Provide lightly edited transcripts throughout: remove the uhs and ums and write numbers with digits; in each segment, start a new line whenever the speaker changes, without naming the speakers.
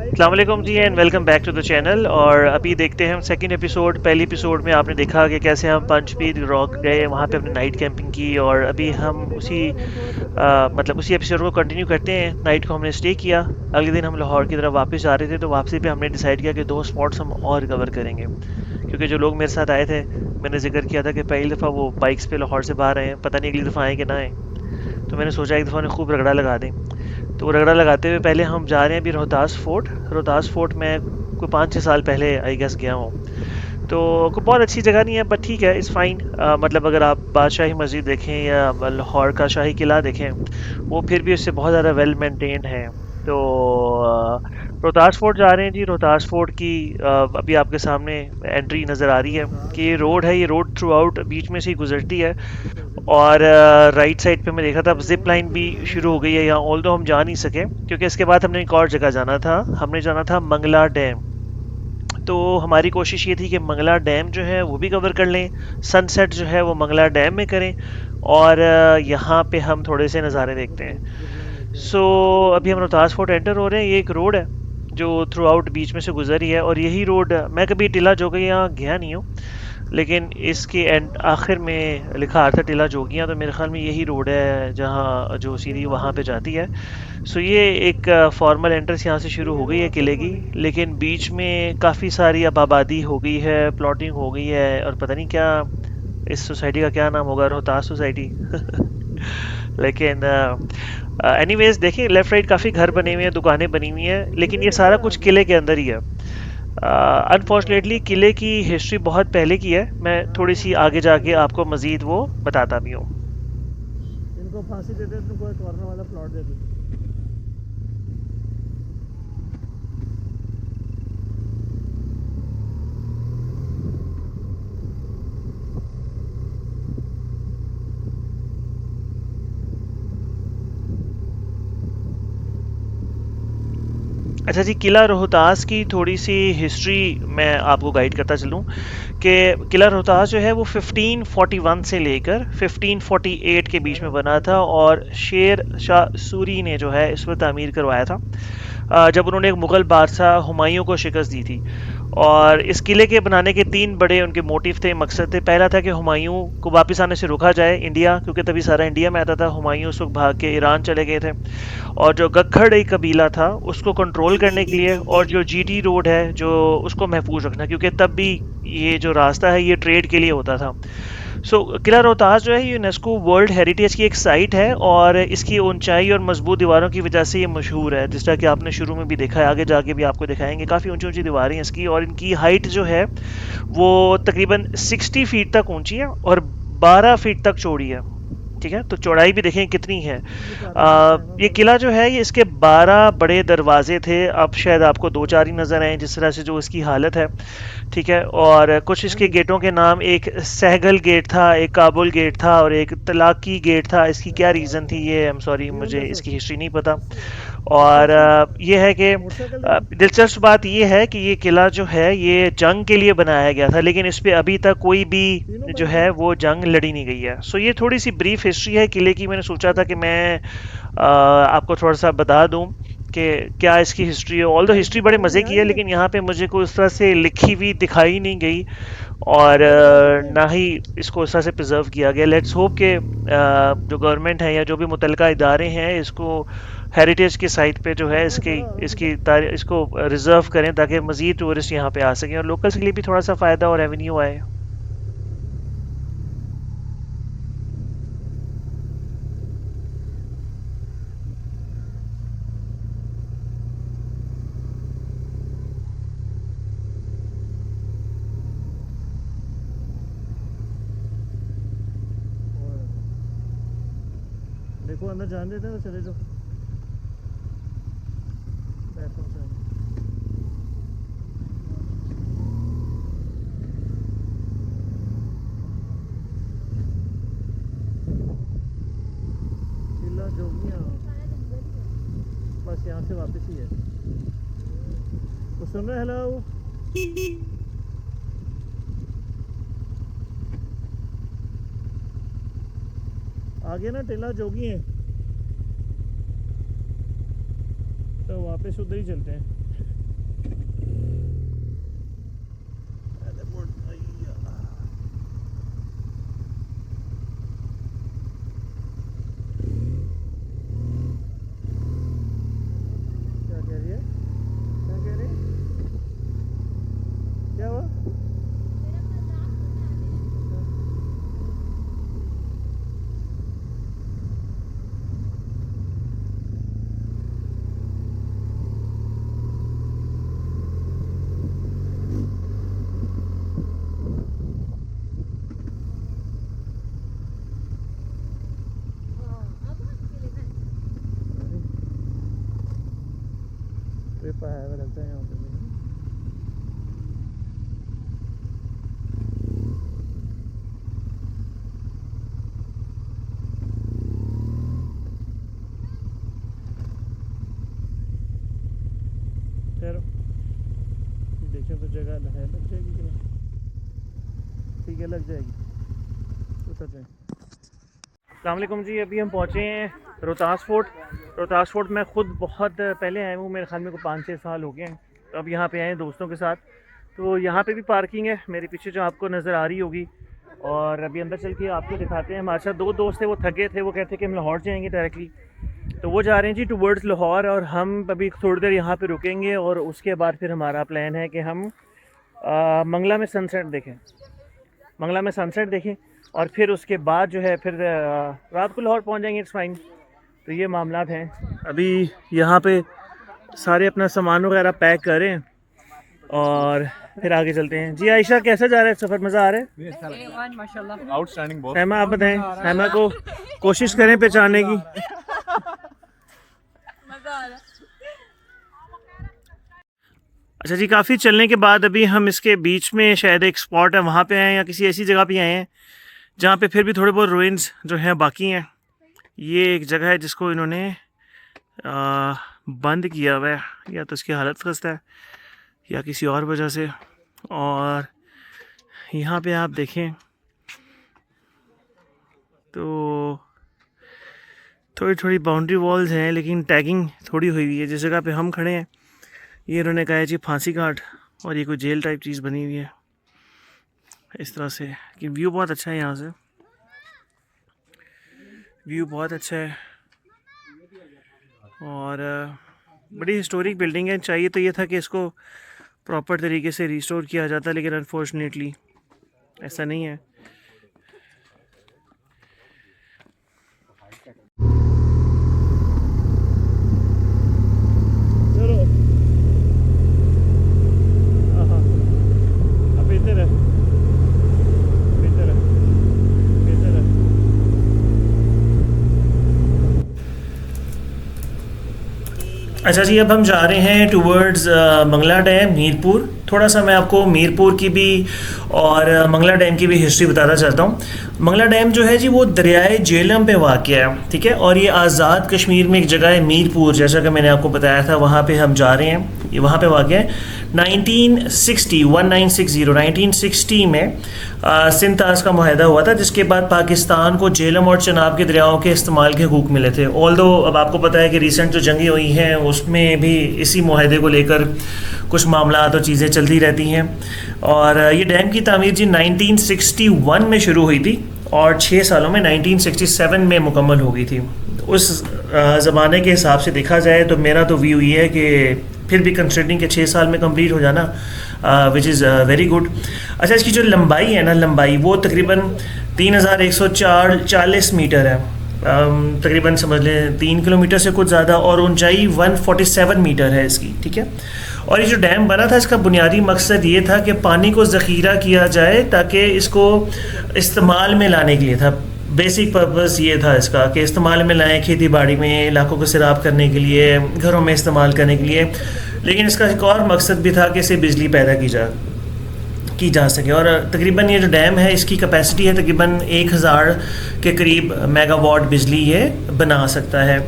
अस्सलाम वालेकुम जी and welcome back to the channel. और अभी देखते हैं हम सेकंड एपिसोड। पहले एपिसोड में आपने देखा कि कैसे हम पंचपीर रॉक गए, वहाँ पे हमने नाइट कैंपिंग की। और अभी हम उसी मतलब उसी एपिसोड को कंटिन्यू करते हैं। नाइट को हमने स्टे किया। अगले दिन हम लाहौर की तरफ वापस जा रहे थे, तो वापसी पे हमने डिसाइड किया कि दो स्पॉट्स हम और कवर करेंगे, क्योंकि जो लोग मेरे साथ आए थे, मैंने जिक्र किया था कि पहली दफ़ा वो बाइक्स पे लाहौर से बाहर आए हैं, पता नहीं अगली दफ़ा आए कि ना आए। तो मैंने सोचा एक दफ़ा उन्हें खूब रगड़ा लगा दें। तो रगड़ा लगाते हुए पहले हम जा रहे हैं अभी रोहतास फोर्ट। रोहतास फोर्ट में कोई 5-6 साल पहले आई गेस गया हूँ। तो कोई बहुत अच्छी जगह नहीं है, बट ठीक है, इट्स फाइन। मतलब अगर आप बादशाही मस्जिद देखें या लाहौर का शाही किला देखें, वो फिर भी उससे बहुत ज़्यादा वेल मेंटेन्ड है। तो रोहतास फोर्ट जा रहे हैं जी। रोहतास फोर्ट की अभी आपके सामने एंट्री नज़र आ रही है कि ये रोड है। ये रोड थ्रू आउट बीच में से ही गुजरती है। और राइट साइड पे मैं देखा था अब जिप लाइन भी शुरू हो गई है यहाँ, ऑल्दो हम जा नहीं सके क्योंकि इसके बाद हमने एक और जगह जाना था। हमने जाना था मंगला डैम। तो हमारी कोशिश ये थी कि मंगला डैम जो है वो भी कवर कर लें, सनसेट जो है वो मंगला डैम में करें, और यहाँ पे हम थोड़े से नज़ारे देखते हैं। सो अभी हम रोहतास फोर्ट एंटर हो रहे हैं। ये एक रोड है जो थ्रू आउट बीच में से गुजरी है, और यही रोड, मैं कभी टीला जोगियाँ गया नहीं हूँ, लेकिन इसके एंड आखिर में लिखा आ रहा था टीला जोगियाँ, तो मेरे ख्याल में यही रोड है जहाँ जो सीधी वहाँ पे जाती है। सो ये एक फॉर्मल एंट्रेंस यहाँ से शुरू हो गई है किले की, लेकिन बीच में काफ़ी सारी अब आबादी हो गई है, प्लॉटिंग हो गई है, और पता नहीं क्या इस सोसाइटी का क्या नाम होगा, रोहतास सोसाइटी। लेकिन एनीवेज देखिए, लेफ्ट राइट काफ़ी घर बने हुए हैं, दुकानें बनी हुई हैं, लेकिन ये सारा कुछ किले के अंदर ही है। अनफॉर्चुनेटली किले की हिस्ट्री बहुत पहले की है। मैं थोड़ी सी आगे जाके आपको मज़ीद वो बताता भी हूँ।
इनको फांसी देते तुमको एक कॉर्नर वाला प्लॉट दे दी।
अच्छा जी, किला रोहतास की थोड़ी सी हिस्ट्री मैं आपको गाइड करता चलूँ कि किला रोहतास जो है वो 1541 से लेकर 1548 के बीच में बना था, और शेर शाह सूरी ने जो है इस पर तामीर करवाया था, जब उन्होंने एक मुग़ल बादशाह हुमायूं को शिकस्त दी थी। और इस किले के बनाने के तीन बड़े उनके मोटिव थे, मकसद थे। पहला था कि हुमायूं को वापस आने से रोका जाए इंडिया, क्योंकि तभी सारा इंडिया में आता था। हुमायूं उस वक्त भाग के ईरान चले गए थे। और जो गखड़ एक कबीला था उसको कंट्रोल करने के लिए, और जो जीटी रोड है जो, उसको महफूज रखना, क्योंकि तब भी ये जो रास्ता है ये ट्रेड के लिए होता था। सो किला रोहतास जो है यूनेस्को वर्ल्ड हेरिटेज की एक साइट है, और इसकी ऊंचाई और मजबूत दीवारों की वजह से ये मशहूर है। जिस तरह कि आपने शुरू में भी देखा है, आगे जाके भी आपको दिखाएंगे, काफ़ी ऊंची ऊंची दीवारें हैं इसकी, और इनकी हाइट जो है वो तकरीबन 60 फीट तक ऊंची है और 12 फीट तक चौड़ी है। ठीक है, तो चौड़ाई भी देखें कितनी है। ये किला जो है, ये इसके 12 बड़े दरवाजे थे। अब शायद आपको दो चार ही नजर आए जिस तरह से जो इसकी हालत है। ठीक है, और कुछ इसके गेटों के नाम, एक सहगल गेट था, एक काबुल गेट था, और एक तलाकी गेट था। इसकी क्या रीज़न थी ये, आई एम सॉरी, मुझे इसकी हिस्ट्री नहीं पता। और ये है कि दिलचस्प बात ये है कि ये किला जो है ये जंग के लिए बनाया गया था, लेकिन इस पे अभी तक कोई भी जो है वो जंग लड़ी नहीं गई है। सो ये थोड़ी सी ब्रीफ हिस्ट्री है किले की। मैंने सोचा था कि मैं आपको थोड़ा सा बता दूं कि क्या इसकी हिस्ट्री है। ऑल द हिस्ट्री बड़े मज़े की है, लेकिन यहाँ पे मुझे कोई उस तरह से लिखी हुई दिखाई नहीं गई, और ना ही इसको उस तरह से प्रिजर्व किया गया। लेट्स होप कि जो गवर्नमेंट है या जो भी मुतलका इदारे हैं इसको हेरिटेज की साइट पे जो है इसको रिजर्व करें, ताकि मज़ीद टूरिस्ट यहाँ पे आ सकें और लोकल्स के लिए भी थोड़ा सा फ़ायदा और रेवेन्यू आए।
देखो अंदर जान देते हैं तो चले जाओ। बैठो साहब। किला जोगियाँ बस यहाँ से वापस ही है। तो सुन रहे, हेलो। आगे ना टीला जोगी है, तो वापस उधर ही चलते हैं। पाया हुआ लगता है यहाँ पे भी। चलो देखें तो जगह है, लग जाएगी कि नहीं? ठीक है, लग जाएगी, उतर जाए। अस्सलाम वालेकुम जी, अभी हम पहुँचे हैं रोहतास फोर्ट। रोहतास फोर्ट मैं ख़ुद बहुत पहले आया हूँ, मेरे ख्याल में को 5-6 साल हो गए हैं। तो अब यहाँ पे आए हैं दोस्तों के साथ। तो यहाँ पे भी पार्किंग है मेरे पीछे जो आपको नज़र आ रही होगी। और अभी अंदर चल के आपको दिखाते हैं। हमारे साथ 2 दोस्त थे, वो थके थे, वो कहते हैं कि हम लाहौर जाएंगे डायरेक्टली। तो वो जा रहे हैं जी टूवर्ड्स लाहौर, और हम अभी थोड़ी देर यहाँ पे रुकेंगे और उसके बाद फिर हमारा प्लान है कि हम मंगला में सनसेट देखें। मंगला में सनसेट देखें और फिर उसके बाद जो है फिर रात को लाहौर पहुँच जाएंगे। It's fine. तो ये मामलात हैं। अभी यहाँ पे सारे अपना सामान वगैरह पैक करें और फिर आगे चलते हैं। जी आयशा, कैसा जा रहा है सफ़र? मज़ा आ रहा है?
माशाल्लाह, आउटस्टैंडिंग बहुत।
सहमा आप बताएं, सहमा को कोशिश करें पहचानने की। अच्छा जी, काफ़ी चलने के बाद अभी हम इसके बीच में शायद एक स्पॉट है, वहाँ पे आए हैं या किसी ऐसी जगह पे आए हैं जहाँ पे फिर भी थोड़े बहुत रुइंस जो हैं बाकी हैं। ये एक जगह है जिसको इन्होंने बंद किया हुआ है, या तो इसकी हालत खस्ता है या किसी और वजह से। और यहाँ पे आप देखें तो थोड़ी थोड़ी बाउंड्री वॉल्स हैं, लेकिन टैगिंग थोड़ी हुई हुई है। जिस जगह पे हम खड़े हैं ये इन्होंने कहा है जी फांसी घाट, और ये कोई जेल टाइप चीज़ बनी हुई है इस तरह से। कि व्यू बहुत अच्छा है, यहाँ से व्यू बहुत अच्छा है और बड़ी हिस्टोरिक बिल्डिंग है। चाहिए तो ये था कि इसको प्रॉपर तरीके से रिस्टोर किया जाता, लेकिन अनफॉर्चुनेटली ऐसा नहीं है। अच्छा जी, अब हम जा रहे हैं टूवर्ड्स मंगला डैम, मीरपुर। थोड़ा सा मैं आपको मीरपुर की भी और मंगला डैम की भी हिस्ट्री बताना चाहता हूँ। मंगला डैम जो है जी वो दरियाए जेहलम पे वाक़या है, ठीक है। और ये आज़ाद कश्मीर में एक जगह है मीरपुर, जैसा कि मैंने आपको बताया था, वहाँ पे हम जा रहे हैं। ये वहाँ पे वाक़या है 1960 में सिंध ताज का मुआहदा हुआ था, जिसके बाद पाकिस्तान को जेहलम और चनाब के दरियाओं के इस्तेमाल के हुक्म मिले थे। ऑल्दो अब आपको पता है कि रिसेंट जो जंगें हुई हैं उसमें भी इसी मुआहदे को लेकर कुछ मामलात और चीज़ें चलती रहती हैं। और ये डैम की तामीर जी 1961 में शुरू हुई थी और 6 सालों में 1967 में मुकम्मल हो गई थी। उस ज़माने के हिसाब से देखा जाए तो मेरा तो व्यू ये है कि फिर भी कंसिडरिंग के 6 साल में कंप्लीट हो जाना विच इज़ वेरी गुड। अच्छा, इसकी जो लंबाई है ना, लंबाई वो तकरीबन 3140 मीटर है, तकरीबन समझ लें 3 किलोमीटर से कुछ ज़्यादा, और ऊंचाई 147 मीटर है इसकी, ठीक है। और ये जो डैम बना था इसका बुनियादी मकसद ये था कि पानी को ज़ख़ीरा किया जाए ताकि इसको इस्तेमाल में लाने के लिए था। बेसिक पर्पस ये था इसका कि इस्तेमाल में लाएँ, खेती बाड़ी में, इलाकों को सैराब करने के लिए, घरों में इस्तेमाल करने के लिए। लेकिन इसका एक और मकसद भी था कि इससे बिजली पैदा की जा सके। और तकरीबन ये जो डैम है इसकी कैपेसिटी है तकरीबन 1000 के करीब मेगावाट बिजली ये बना सकता है।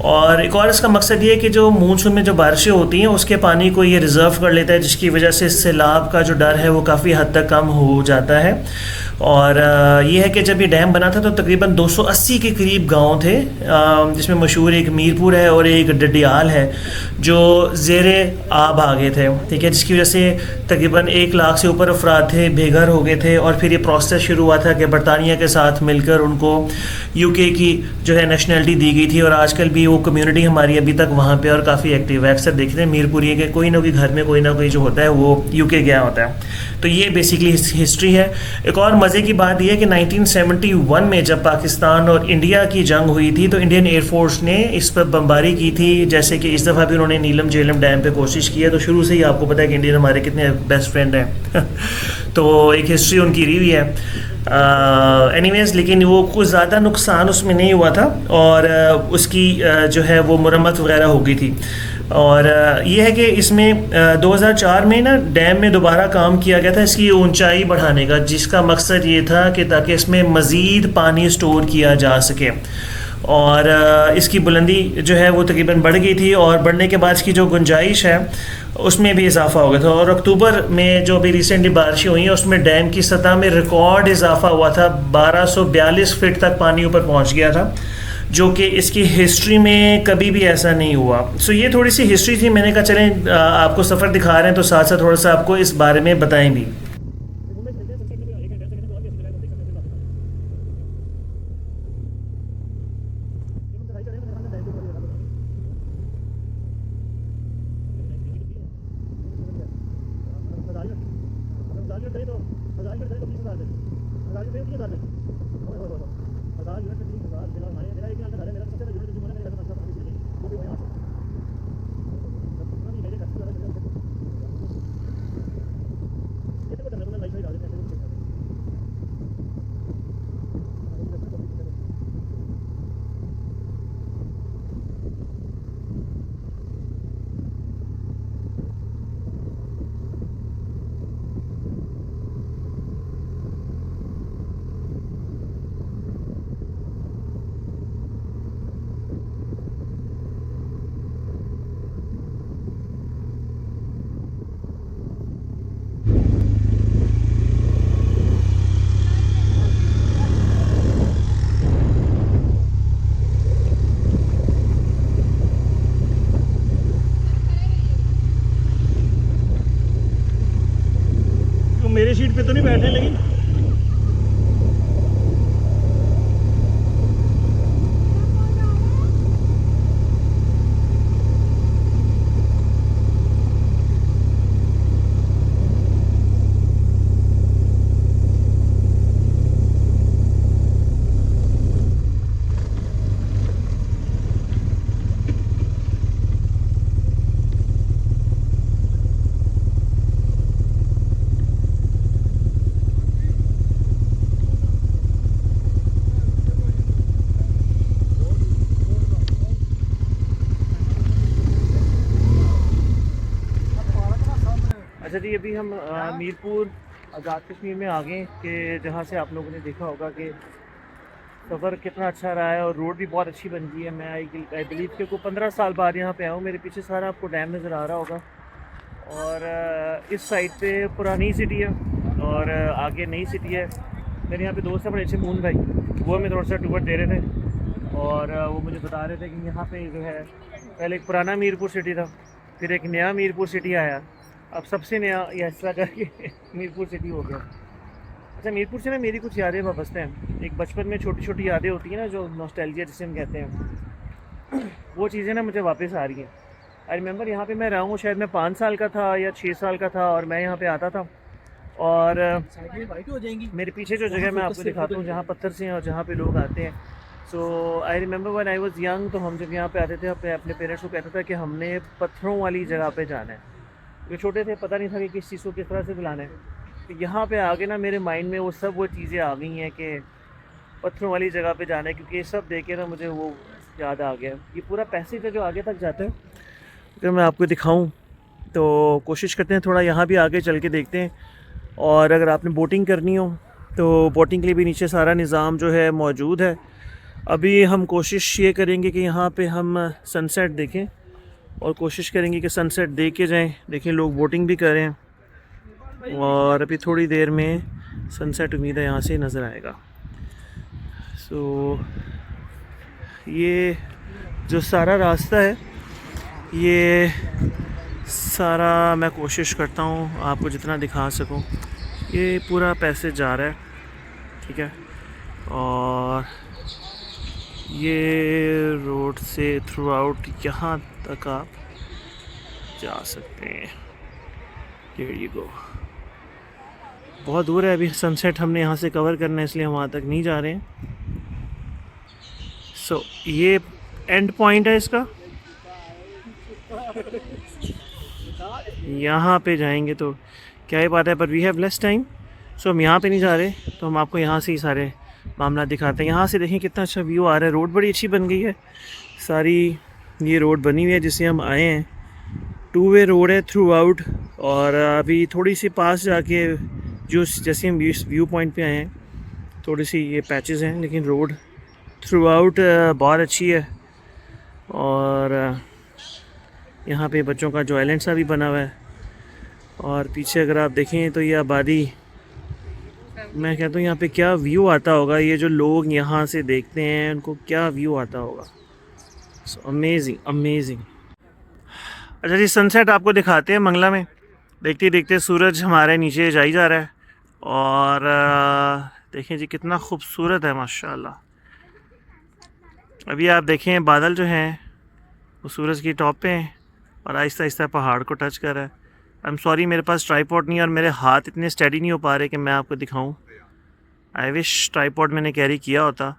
और एक और इसका मकसद ये है कि जो मानसून में जो बारिशें होती हैं उसके पानी को ये रिज़र्व कर लेता है, जिसकी वजह से सैलाब का जो डर है वो काफ़ी हद तक कम हो जाता है। और ये है कि जब ये डैम बना था तो तकरीबन 280 के करीब गांव थे, जिसमें मशहूर एक मीरपुर है और एक डडियाल है जो ज़ेरे आब आ गए थे, ठीक है, जिसकी वजह से तकरीबन 1 लाख से ऊपर अफराद थे बेघर हो गए थे। और फिर ये प्रोसेस शुरू हुआ था कि बरतानिया के साथ मिलकर उनको यूके की जो है नेशनलिटी दी गई थी। और आजकल भी वो कम्युनिटी हमारी अभी तक वहाँ पे और काफ़ी एक्टिव है। अक्सर देखते हैं मीरपुरी के कोई ना कोई घर में कोई ना कोई जो होता है वो यूके गया होता है। तो ये बेसिकली हिस्ट्री है। एक और मज़े की बात यह है कि 1971 में जब पाकिस्तान और इंडिया की जंग हुई थी तो इंडियन एयरफोर्स ने इस पर बमबारी की थी। जैसे कि इस दफ़ा भी उन्होंने नीलम झेलम डैम पे कोशिश की है। तो शुरू से ही आपको पता है कि इंडियन हमारे कितने बेस्ट फ्रेंड हैं तो एक हिस्ट्री उनकी रही हुई है। एनीवेज, लेकिन वो कुछ ज़्यादा नुकसान उसमें नहीं हुआ था, और उसकी जो है वो मरम्मत वगैरह हो गई थी। और ये है कि इसमें 2004 में ना डैम में दोबारा काम किया गया था इसकी ऊंचाई बढ़ाने का, जिसका मकसद ये था कि ताकि इसमें मज़ीद पानी स्टोर किया जा सके। और इसकी बुलंदी जो है वो तकरीबन बढ़ गई थी, और बढ़ने के बाद इसकी जो गुंजाइश है उसमें भी इजाफा हो गया था। और अक्टूबर में जो अभी रिसेंटली बारिशें हुई हैं उसमें डैम की सतह में रिकॉर्ड इजाफा हुआ था, 1242 फीट तक पानी ऊपर पहुंच गया था, जो कि इसकी हिस्ट्री में कभी भी ऐसा नहीं हुआ। सो ये थोड़ी सी हिस्ट्री थी, मैंने कहा चलें आपको सफ़र दिखा रहे हैं तो साथ साथ थोड़ा सा आपको इस बारे में बताएं भी।
मेरे सीट पे तो नहीं बैठे लेकिन अच्छा जी, अभी हम मीरपुर आज़ाद कश्मीर में आ गए कि जहाँ से आप लोगों ने देखा होगा कि सफ़र कितना अच्छा रहा है और रोड भी बहुत अच्छी बन गई है। मैं आई बिलीव कि कोई 15 साल बाद यहाँ पे आया हूँ। मेरे पीछे सारा आपको डैम नज़र आ रहा होगा, और इस साइड पे पुरानी सिटी है और आगे नई सिटी है। मेरे यहाँ पे दोस्त है बड़े अच्छे, मून भाई, वो हमें थोड़ा सा टूर दे रहे थे, और वो मुझे बता रहे थे कि यहाँ पे जो है पहले एक पुराना मीरपुर सिटी था, फिर एक नया मीरपुर सिटी आया, अब सबसे नया या इस तरह करके मीरपुर सिटी हो गया। अच्छा, मीरपुर से ना मेरी कुछ यादें वाबस्ते हैं। एक बचपन में छोटी छोटी यादें होती हैं ना, जो नॉस्टैल्जिया जिसे हम कहते हैं, वो चीज़ें ना मुझे वापस आ रही हैं। आई रिमेंबर यहाँ पे मैं रहा हूँ, शायद मैं 5 साल का था या 6 साल का था, और मैं यहाँ पे आता था। और मेरे पीछे जो जगह मैं आपको दिखाता हूँ जहाँ पत्थर से हैं और जहाँ पे लोग आते हैं। So I remember when I was young, तो हम जब यहाँ पे आते थे अपने पेरेंट्स को कहता था कि हमने पत्थरों वाली जगह पे जाना है। ये छोटे थे, पता नहीं था कि किस चीज़ को किस तरह से बुलाना है। तो यहाँ पे आगे ना मेरे माइंड में वो चीज़ें आ गई हैं कि पत्थरों वाली जगह पे जाना है, क्योंकि ये सब देख के ना मुझे वो याद आ गया। ये पूरा पैसेज है जो आगे तक जाता है, अगर मैं आपको दिखाऊं तो कोशिश करते हैं थोड़ा यहाँ भी आगे चल के देखते हैं। और अगर आपने बोटिंग करनी हो तो बोटिंग के लिए भी नीचे सारा निज़ाम जो है मौजूद है। अभी हम कोशिश ये करेंगे कि यहाँ पे हम सनसेट देखें, और कोशिश करेंगे कि सनसेट देख के जाएं। देखें, लोग बोटिंग भी कर रहे हैं, और अभी थोड़ी देर में सनसेट उम्मीद है यहाँ से नज़र आएगा। सो ये जो सारा रास्ता है, ये सारा मैं कोशिश करता हूँ आपको जितना दिखा सकूँ। ये पूरा पैसेज जा रहा है, ठीक है, और ये रोड से थ्रू आउट यहाँ तक आप जा सकते हैं। Here you go। बहुत दूर है, अभी सनसेट हमने यहाँ से कवर करना है, इसलिए हम वहाँ तक नहीं जा रहे हैं। सो ये एंड पॉइंट है इसका, यहाँ पे जाएंगे तो क्या ही बात है, पर वी हैव लेस टाइम,
सो हम यहाँ पे नहीं जा रहे, तो हम आपको यहाँ से ही सारे मामला दिखाते हैं। यहाँ से देखें कितना अच्छा व्यू आ रहा है। रोड बड़ी अच्छी बन गई है सारी। ये रोड बनी हुई है जिससे हम आए हैं, 2 वे रोड है थ्रू आउट। और अभी थोड़ी सी पास जाके जो जैसे हम व्यू पॉइंट पे आए हैं, थोड़ी सी ये पैचेस हैं, लेकिन रोड थ्रू आउट बहुत अच्छी है। और यहाँ पे बच्चों का जो आइलैंड सा भी बना हुआ है। और पीछे अगर आप देखें तो ये आबादी, मैं कहता हूँ यहाँ पे क्या व्यू आता होगा। ये जो लोग यहाँ से देखते हैं उनको क्या व्यू आता होगा। So amazing amazing. अच्छा जी, सनसेट आपको दिखाते हैं मंगला में। देखते देखते सूरज हमारे नीचे जा ही जा रहा है। और देखें जी कितना खूबसूरत है माशाल्लाह। अभी आप देखें बादल जो हैं वो सूरज की टॉप पे हैं और आहिस्ता आहिस्ता पहाड़ को टच कर रहा है। आई एम सॉरी, मेरे पास ट्राईपॉड नहीं है और मेरे हाथ इतने स्टेडी नहीं हो पा रहे कि मैं आपको दिखाऊं। आई विश ट्राईपॉड मैंने कैरी किया होता।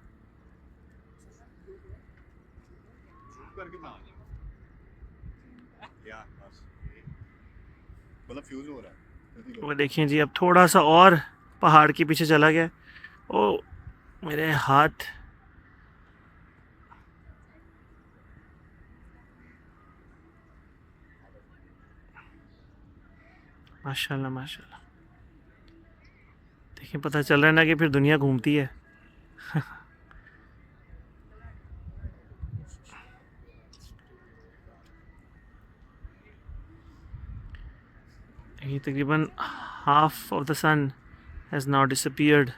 वो देखिए जी, अब थोड़ा सा और पहाड़ के पीछे चला गया। ओ मेरे हाथ, माशाल्लाह माशाल्लाह। देखिए पता चल रहा है ना कि फिर दुनिया घूमती है। ये तकरीबन half of the sun has now disappeared.